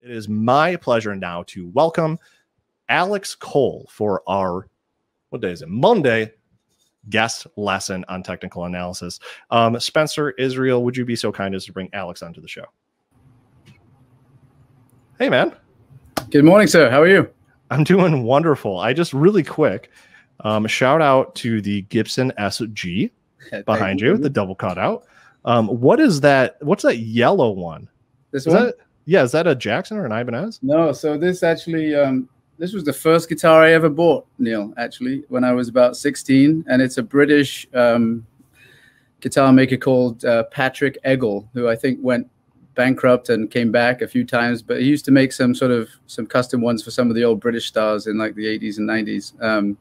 It is my pleasure now to welcome Alex Cole for our, what day is it? Monday guest lesson on technical analysis. Spencer, Israel, would you be so kind as to bring Alex onto the show? Hey, man. Good morning, sir. How are you? I'm doing wonderful. I just really quick, shout out to the Gibson SG behind you, the double cutout. What is that? What's that yellow one? This one? Is that a Jackson or an Ibanez? No, so this actually, this was the first guitar I ever bought, Neil, actually, when I was about 16. And it's a British guitar maker called Patrick Eggle, who I think went bankrupt and came back a few times. But he used to make some custom ones for some of the old British stars in like the 80s and 90s.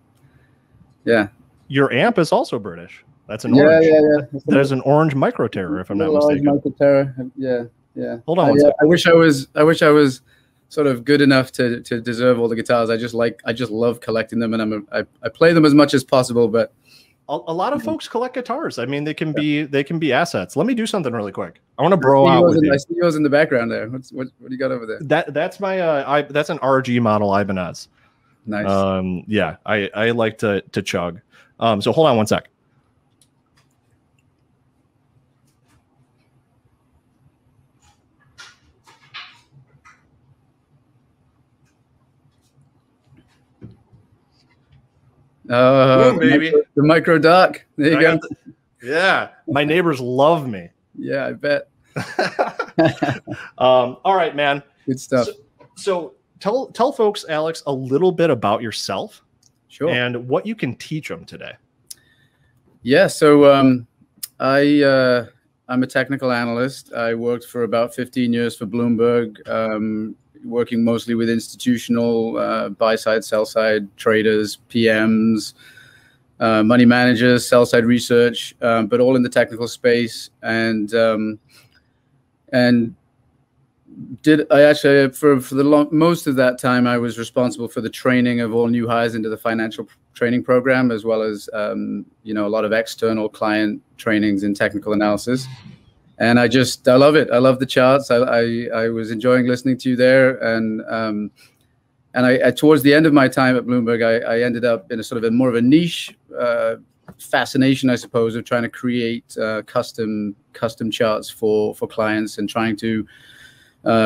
Yeah. Your amp is also British. That's an orange. Yeah. There's an orange Micro Terror, if I'm not mistaken. Micro Terror. Yeah. Yeah. Hold on one second. I wish I was sort of good enough to deserve all the guitars. I just love collecting them, and I play them as much as possible. But a lot of folks collect guitars. I mean, they can be assets. Let me do something really quick. I want to bro out with you. I see yours in the background there. What do you got over there? That's my that's an RG model Ibanez. Nice. Yeah, I like to chug. So hold on one sec. Baby. The micro dock. There you go. Yeah, my neighbors love me. Yeah, I bet. All right, man. Good stuff. So tell folks, Alex, a little bit about yourself. Sure. And what you can teach them today. Yeah. So I'm a technical analyst. I worked for about 15 years for Bloomberg. Working mostly with institutional buy-side, sell-side traders, PMs, money managers, sell-side research, but all in the technical space. And most of that time, I was responsible for the training of all new hires into the financial training program, as well as a lot of external client trainings in technical analysis. And I love it. I love the charts. I was enjoying listening to you there. And I towards the end of my time at Bloomberg, I ended up in a more of a niche fascination, I suppose, of trying to create custom charts for clients and trying to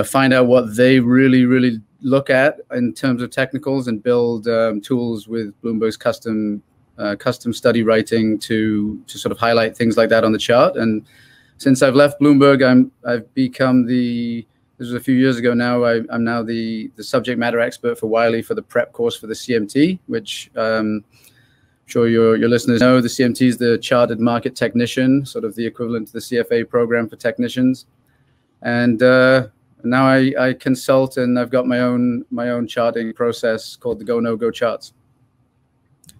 find out what they really, really look at in terms of technicals and build tools with Bloomberg's custom study writing to sort of highlight things like that on the chart. And since I've left Bloomberg, I've become this was a few years ago now. I'm now the subject matter expert for Wiley for the prep course for the CMT, which I'm sure your listeners know. The CMT is the Chartered Market Technician, sort of the equivalent to the CFA program for technicians. And now I consult, and I've got my own charting process called the GoNoGo charts.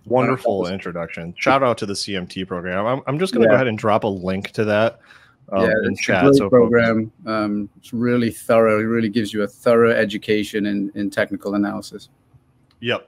Wonderful introduction. Shout out to the CMT program. I'm just going to go ahead and drop a link to that. In chat. It's a great program. It's really thorough. It really gives you a thorough education in technical analysis. Yep.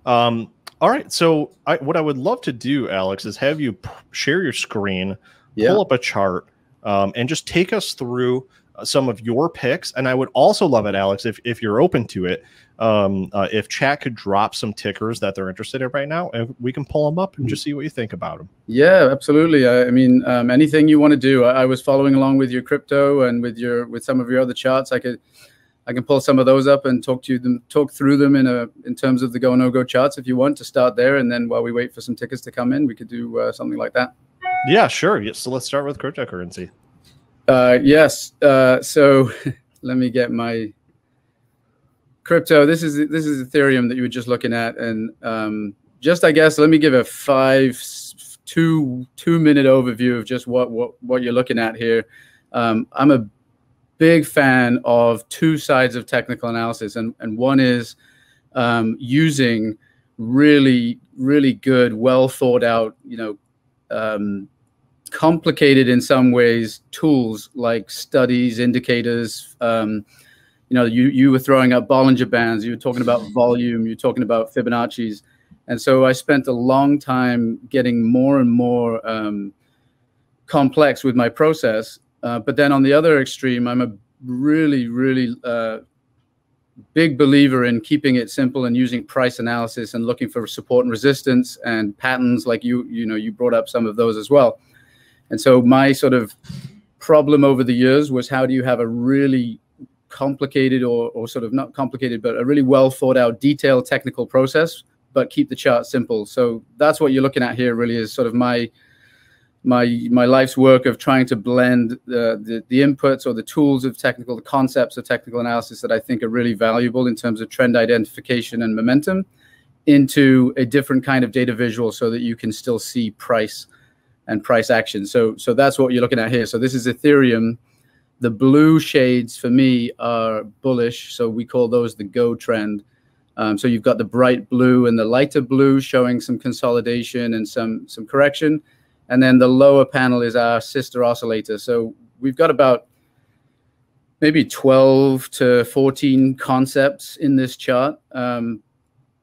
All right. So what I would love to do, Alex, is have you share your screen, pull up a chart, and just take us through some of your picks. And I would also love it, Alex, if you're open to it, if chat could drop some tickers that they're interested in right now, and we can pull them up and just see what you think about them. Yeah, absolutely. I mean, anything you want to do. I was following along with your crypto and with some of your other charts. I can pull some of those up and talk through them in terms of the GoNoGo charts if you want to start there, and then while we wait for some tickers to come in, we could do something like that. Yeah, sure. Yes. So let's start with cryptocurrency. Yes. So let me get my crypto. This is Ethereum that you were just looking at, and I guess let me give a 2-minute overview of just what you're looking at here. I'm a big fan of two sides of technical analysis, and one is using really, really good, well thought out, complicated in some ways tools like studies, indicators. You were throwing up Bollinger Bands, you were talking about volume, you're talking about Fibonacci's. And so I spent a long time getting more and more complex with my process. But then on the other extreme, I'm a really, really big believer in keeping it simple and using price analysis and looking for support and resistance and patterns, like you brought up some of those as well. And so my sort of problem over the years was, how do you have a really complicated or sort of not complicated, but a really well thought out, detailed technical process, but keep the chart simple. So that's what you're looking at here, really, is sort of my life's work of trying to blend the inputs or the tools of the concepts of technical analysis that I think are really valuable in terms of trend identification and momentum, into a different kind of data visual so that you can still see price and price action. So that's what you're looking at here. So this is Ethereum. The blue shades for me are bullish, so we call those the Go trend. So you've got the bright blue and the lighter blue showing some consolidation and some correction. And then the lower panel is our sister oscillator. So we've got about maybe 12 to 14 concepts in this chart.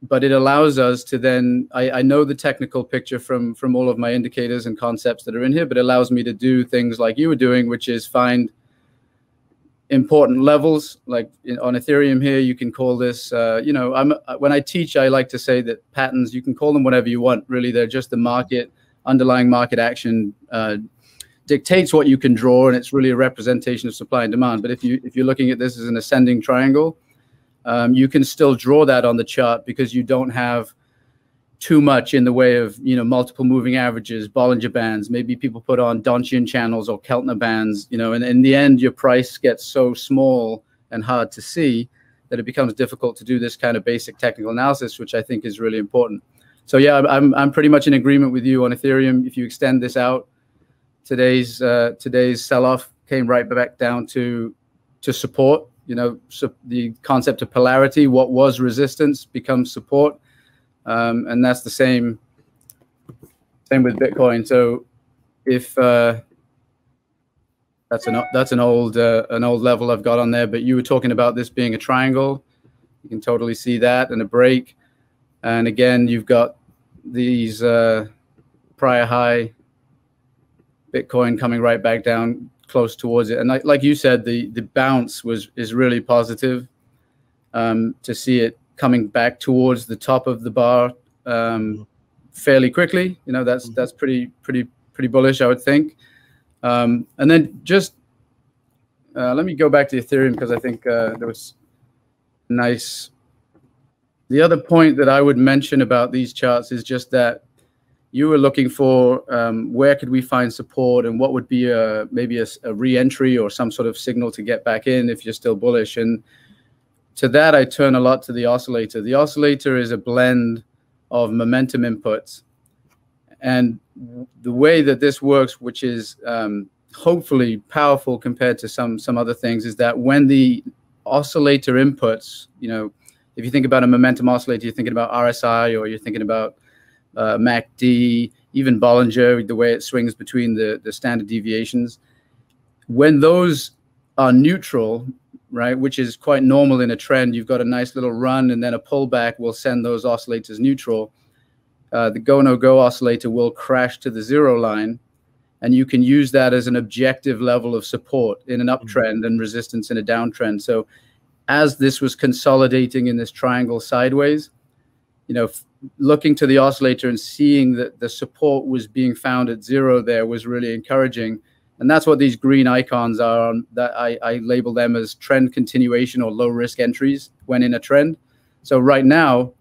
But it allows us to then, I know the technical picture from all of my indicators and concepts that are in here, but it allows me to do things like you were doing, which is find important levels. Like on Ethereum here, you can call this, when I teach, I like to say that patterns, you can call them whatever you want. Really, they're just the market, underlying market action dictates what you can draw, and it's really a representation of supply and demand. But if you're looking at this as an ascending triangle, you can still draw that on the chart, because you don't have too much in the way of multiple moving averages, Bollinger Bands. Maybe people put on Donchian channels or Keltner bands, and in the end your price gets so small and hard to see that it becomes difficult to do this kind of basic technical analysis, which I think is really important. So yeah, I'm pretty much in agreement with you on Ethereum. If you extend this out, today's sell-off came right back down to support. So the concept of polarity, what was resistance becomes support, and that's the same with Bitcoin. So if that's an old level I've got on there, but you were talking about this being a triangle, you can totally see that, and a break, and again you've got these prior high Bitcoin coming right back down close towards it. And like you said, the bounce is really positive, to see it coming back towards the top of the bar fairly quickly. That's pretty bullish, I would think. And then just let me go back to Ethereum, because I think there was nice. The other point that I would mention about these charts is just that you were looking for where could we find support, and what would be maybe a re-entry or some sort of signal to get back in if you're still bullish. And to that, I turn a lot to the oscillator. The oscillator is a blend of momentum inputs. And the way that this works, which is hopefully powerful compared to some other things, is that when the oscillator inputs, if you think about a momentum oscillator, you're thinking about RSI, or you're thinking about MACD, even Bollinger, the way it swings between the standard deviations. When those are neutral, right, which is quite normal in a trend, you've got a nice little run and then a pullback will send those oscillators neutral. The GoNoGo oscillator will crash to the 0 line, and you can use that as an objective level of support in an uptrend and resistance in a downtrend. So as this was consolidating in this triangle sideways, looking to the oscillator and seeing that the support was being found at 0 there was really encouraging. And that's what these green icons are, that I label them as trend continuation or low risk entries when in a trend. So right now,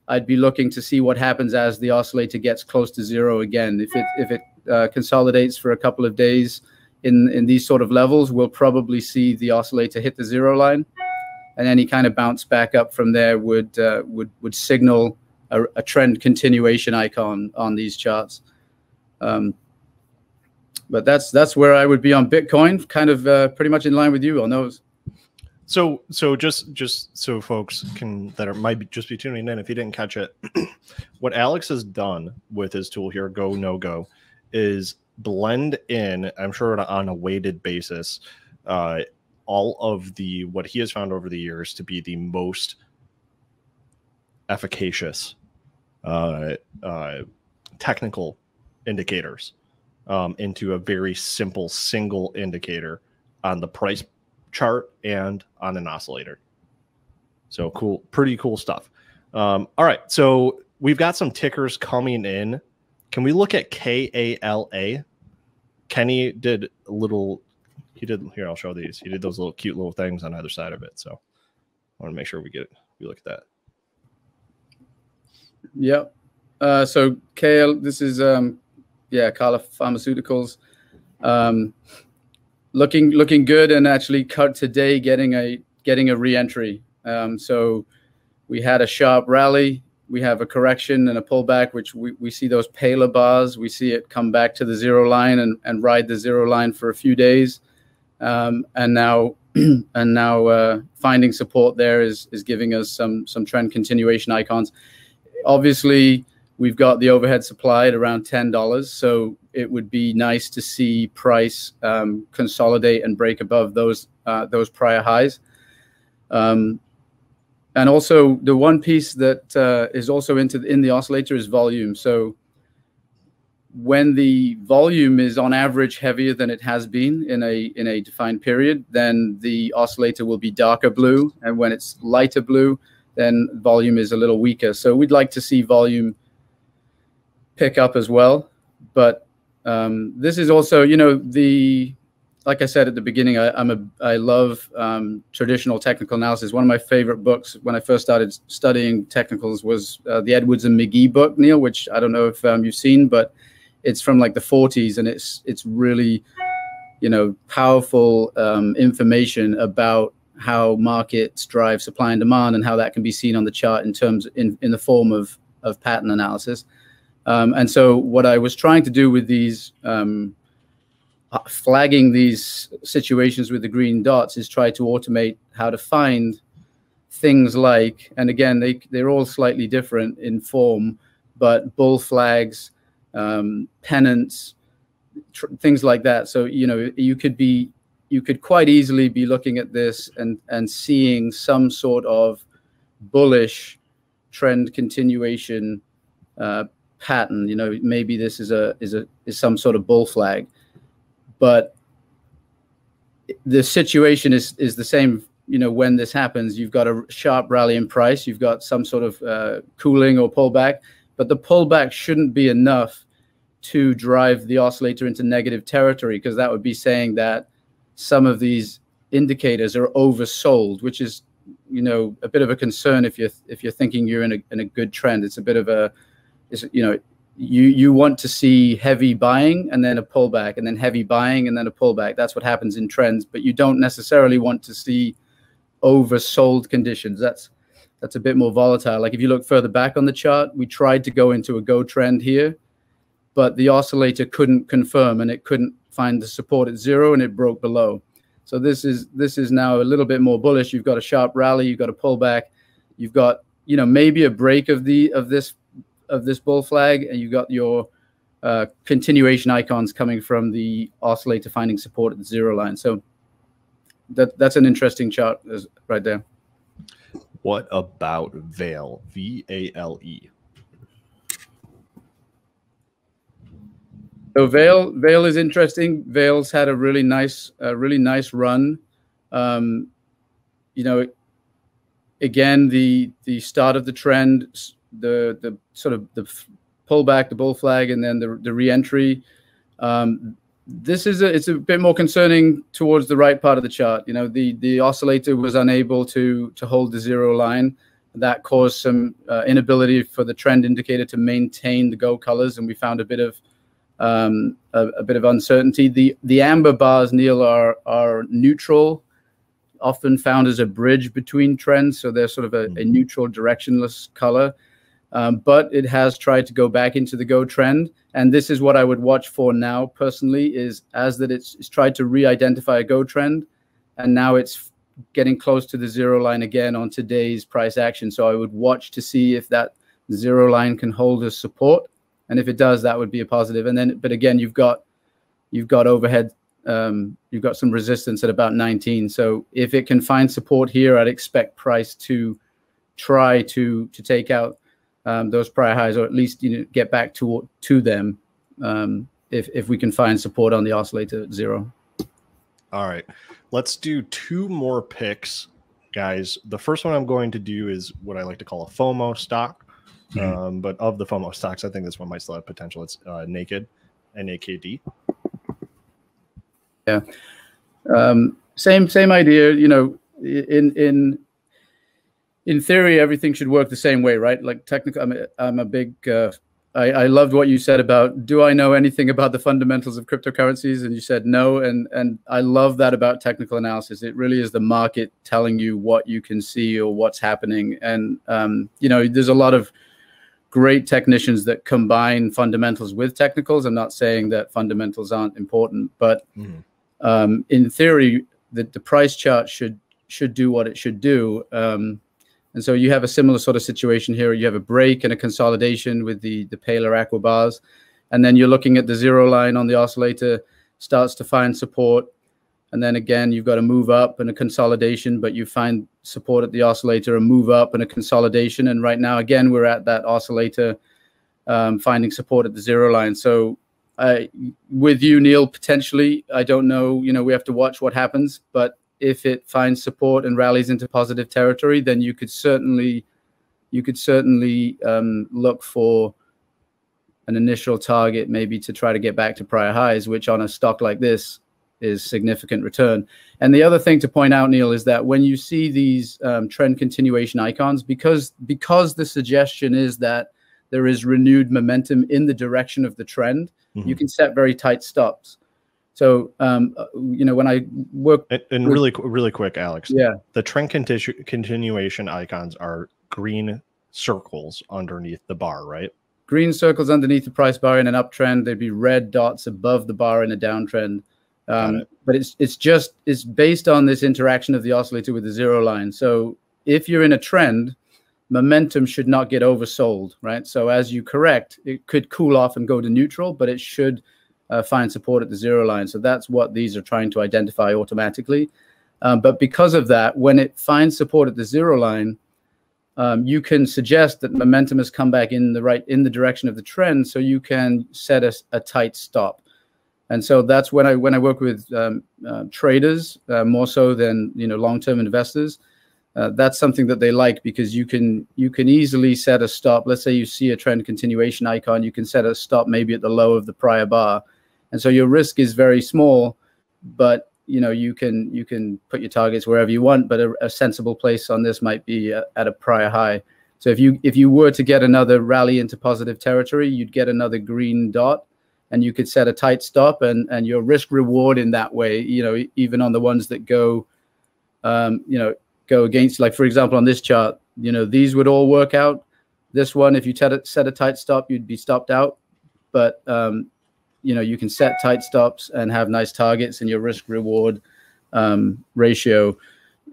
I'd be looking to see what happens as the oscillator gets close to 0 again. If it consolidates for a couple of days in these sort of levels, we'll probably see the oscillator hit the 0 line, and any kind of bounce back up from there would signal a trend continuation icon on these charts. But that's where I would be on Bitcoin, kind of pretty much in line with you on those. So just so folks might just be tuning in, if you didn't catch it, what Alex has done with his tool here, GoNoGo, is blend in, I'm sure on a weighted basis, all of what he has found over the years to be the most efficacious technical indicators into a very simple single indicator on the price chart and on an oscillator. So cool, pretty cool stuff. All right, so we've got some tickers coming in. Can we look at KALA? Kenny did a little. He did here. I'll show these. He did those little cute little things on either side of it. So I want to make sure we look at that. Yep. So KL, this is Kala Pharmaceuticals, looking good, and actually cut today, getting a re-entry. So we had a sharp rally. We have a correction and a pullback, which we see those paler bars. We see it come back to the zero line and ride the zero line for a few days, and now finding support there is giving us some trend continuation icons. Obviously, we've got the overhead supply at around $10, so it would be nice to see price consolidate and break above those prior highs. And also, the one piece that is also in the oscillator is volume. So when the volume is on average heavier than it has been in a defined period, then the oscillator will be darker blue, and when it's lighter blue, then volume is a little weaker. So we'd like to see volume pick up as well. But this is also, like I said at the beginning, I love traditional technical analysis. One of my favorite books when I first started studying technicals was the Edwards and McGee book, Neal, which I don't know if you've seen, but it's from like the 40s, and it's really, powerful information about how markets drive supply and demand, and how that can be seen on the chart in the form of pattern analysis. And so what I was trying to do with these flagging these situations with the green dots is try to automate how to find things like, and again, they're all slightly different in form, but bull flags, pennants, things like that. So, you could quite easily be looking at this and seeing some sort of bullish trend continuation pattern. Maybe this is some sort of bull flag. But the situation is the same, when this happens. You've got a sharp rally in price. You've got some sort of cooling or pullback. But the pullback shouldn't be enough to drive the oscillator into negative territory, because that would be saying that some of these indicators are oversold, which is, a bit of a concern if you're thinking you're in a good trend. It's a bit of a, you want to see heavy buying and then a pullback, and then heavy buying and then a pullback. That's what happens in trends, but you don't necessarily want to see oversold conditions. That's a bit more volatile. Like if you look further back on the chart, we tried to go into a go trend here, but the oscillator couldn't confirm, and it couldn't find the support at zero, and it broke below. So this is now a little bit more bullish. You've got a sharp rally, you've got a pullback, you've got maybe a break of this bull flag, and you've got your continuation icons coming from the oscillator finding support at the zero line. So that's an interesting chart right there. What about Vale? VALE. So Vale is interesting. Vale's had a really nice run. Again, the start of the trend, the sort of the pullback, the bull flag, and then the re-entry. It's a bit more concerning towards the right part of the chart. The oscillator was unable to hold the zero line. That caused some inability for the trend indicator to maintain the go colors, and we found a bit of uncertainty. The amber bars, Neal, are neutral, often found as a bridge between trends, so they're sort of a neutral directionless color. But it has tried to go back into the go trend, and this is what I would watch for now personally, is it's tried to re-identify a go trend, and now it's getting close to the zero line again on today's price action. So I would watch to see if that zero line can hold as support, and if it does, that would be a positive. And then, but again, you've got overhead, you've got some resistance at about 19. So if it can find support here, I'd expect price to try to take out those prior highs, or at least get back to them if we can find support on the oscillator at zero. All right, let's do two more picks guys. The first one I'm going to do is what I like to call a FOMO stock. But of the FOMO stocks, I think this one might still have potential. It's Naked, NAKD. Yeah. Same idea. You know, in theory, everything should work the same way, right? Like technically, I'm a big. I loved what you said about, do I know anything about the fundamentals of cryptocurrencies? And you said no, and I love that about technical analysis. It really is the market telling you what you can see or what's happening. And you know, there's a lot of great technicians that combine fundamentals with technicals. I'm not saying that fundamentals aren't important, but in theory, the price chart should do what it should do. And so you have a similar sort of situation here. You have a break and a consolidation with the paler aqua bars. And then you're looking at the zero line on the oscillator, starts to find support. And then again, you've got a move up and a consolidation, but you find support at the oscillator, a move up and a consolidation. And right now, again, we're at that oscillator finding support at the zero line. So with you, Neal, potentially, I don't know, you know, we have to watch what happens, but if it finds support and rallies into positive territory, then you could certainly look for an initial target, maybe to try to get back to prior highs, which on a stock like this is significant return. And the other thing to point out, Neal, is that when you see these trend continuation icons, because the suggestion is that there is renewed momentum in the direction of the trend, you can set very tight stops. So, you know, when I work... And really quick, Alex. Yeah. The trend continuation icons are green circles underneath the bar, right? Green circles underneath the price bar in an uptrend. There'd be red dots above the bar in a downtrend. But it's based on this interaction of the oscillator with the zero line. So if you're in a trend, momentum should not get oversold, right? So as you correct, it could cool off and go to neutral, but it should find support at the zero line. So that's what these are trying to identify automatically. But because of that, when it finds support at the zero line, you can suggest that momentum has come back in the direction of the trend, so you can set a tight stop. And so that's when I work with traders more so than, you know, long-term investors. That's something that they like, because you can easily set a stop. Let's say you see a trend continuation icon, you can set a stop maybe at the low of the prior bar. And so your risk is very small, but you know, you can put your targets wherever you want, but a sensible place on this might be at a prior high. So if you were to get another rally into positive territory, you'd get another green dot, and you could set a tight stop, and your risk reward in that way, you know, even on the ones that go against, like for example on this chart, you know, these would all work out. This one, if you set a tight stop, you'd be stopped out, but you know, you can set tight stops and have nice targets, and your risk reward ratio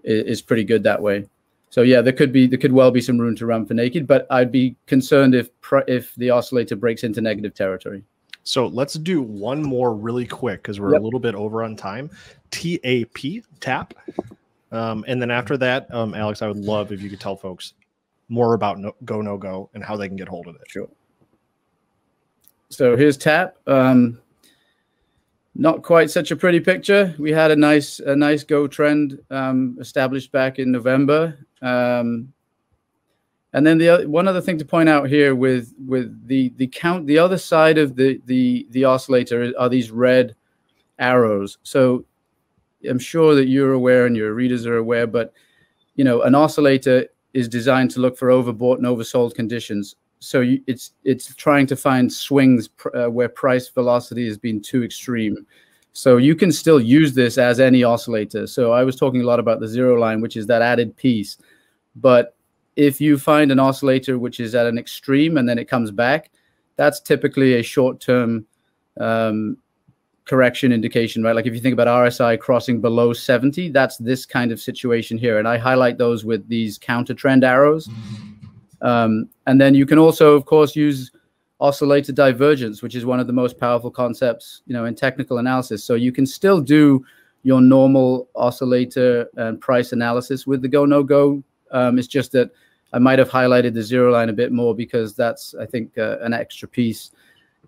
is pretty good that way. So yeah, there could well be some room to run for Naked, but I'd be concerned if the oscillator breaks into negative territory. So let's do one more really quick, because we're a little bit over on time. TAP. And then after that, Alex, I would love if you could tell folks more about GoNoGo and how they can get hold of it. Sure. So here's TAP. Not quite such a pretty picture. We had a nice go trend established back in November. And then one other thing to point out here with the other side of the oscillator are these red arrows. So I'm sure that you're aware and your readers are aware, but you know, an oscillator is designed to look for overbought and oversold conditions. So it's trying to find swings where price velocity has been too extreme. So you can still use this as any oscillator. So I was talking a lot about the zero line, which is that added piece. But if you find an oscillator which is at an extreme and then it comes back, that's typically a short-term correction indication, right? Like if you think about RSI crossing below 70, that's this kind of situation here. And I highlight those with these counter trend arrows. And then you can also, of course, use oscillator divergence, which is one of the most powerful concepts, you know, in technical analysis. So you can still do your normal oscillator and price analysis with the GoNoGo. It's just that I might have highlighted the zero line a bit more, because that's, I think, an extra piece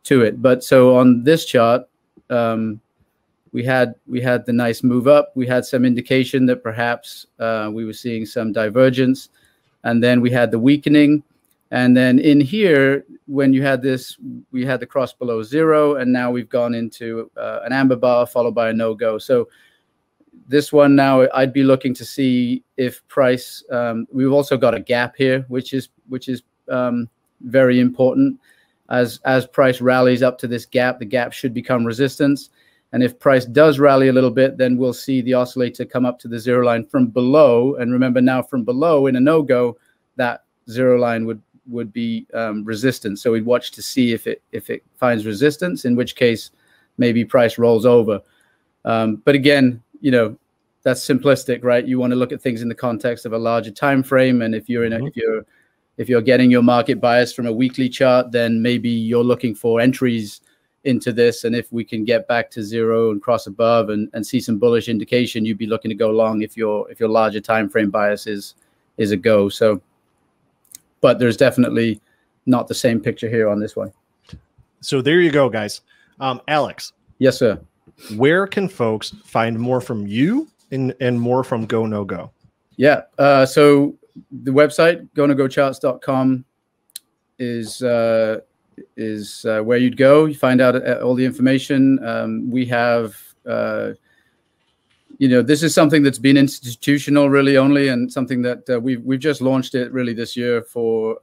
to it. But so on this chart, we had the nice move up. We had some indication that perhaps we were seeing some divergence, and then we had the weakening. And then in here, when you had this, we had the cross below zero, and now we've gone into an amber bar followed by a no-go. So this one now, I'd be looking to see if price. We've also got a gap here, which is very important. As price rallies up to this gap, the gap should become resistance. And if price does rally a little bit, then we'll see the oscillator come up to the zero line from below. And remember, now from below in a no-go, that zero line would be resistance. So we'd watch to see if it finds resistance, in which case maybe price rolls over. But again, you know, that's simplistic, right? You want to look at things in the context of a larger time frame. And if you're in if you're getting your market bias from a weekly chart, then maybe you're looking for entries into this. And if we can get back to zero and cross above and see some bullish indication, you'd be looking to go long if your larger time frame bias is a go. So, but there's definitely not the same picture here on this one. So there you go, guys. Alex. Yes, sir. Where can folks find more from you and more from GoNoGo? Yeah. So the website, GoNoGoCharts.com, is where you'd go. You find out all the information. We have, you know, this is something that's been institutional really only, and something that we've just launched it really this year for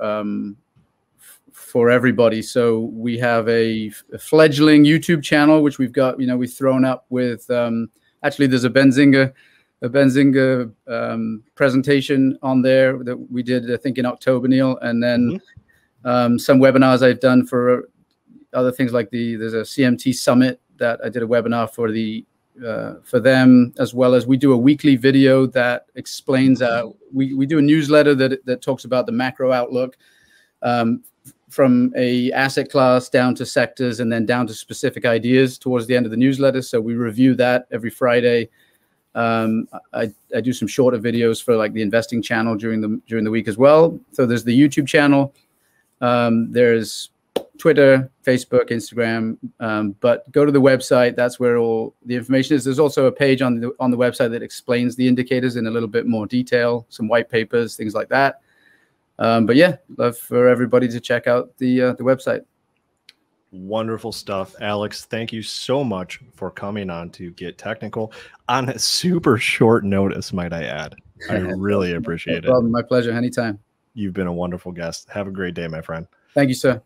everybody. So we have a fledgling YouTube channel, which we've got, you know, we've thrown up with, actually there's a Benzinga presentation on there that we did, I think, in October, Neal. And then some webinars I've done for other things, like there's a CMT summit that I did a webinar for them, as well as we do a weekly video that explains, we do a newsletter that talks about the macro outlook, from a asset class down to sectors and then down to specific ideas towards the end of the newsletter. So we review that every Friday. I do some shorter videos for like the investing channel during the week as well. So there's the YouTube channel, there's Twitter, Facebook, Instagram, but go to the website. That's where all the information is. There's also a page on the website that explains the indicators in a little bit more detail, some white papers, things like that. But yeah, love for everybody to check out the website. Wonderful stuff, Alex. Thank you so much for coming on to Get Technical on a super short notice, might I add. I really appreciate it. My pleasure. Anytime. You've been a wonderful guest. Have a great day, my friend. Thank you, sir.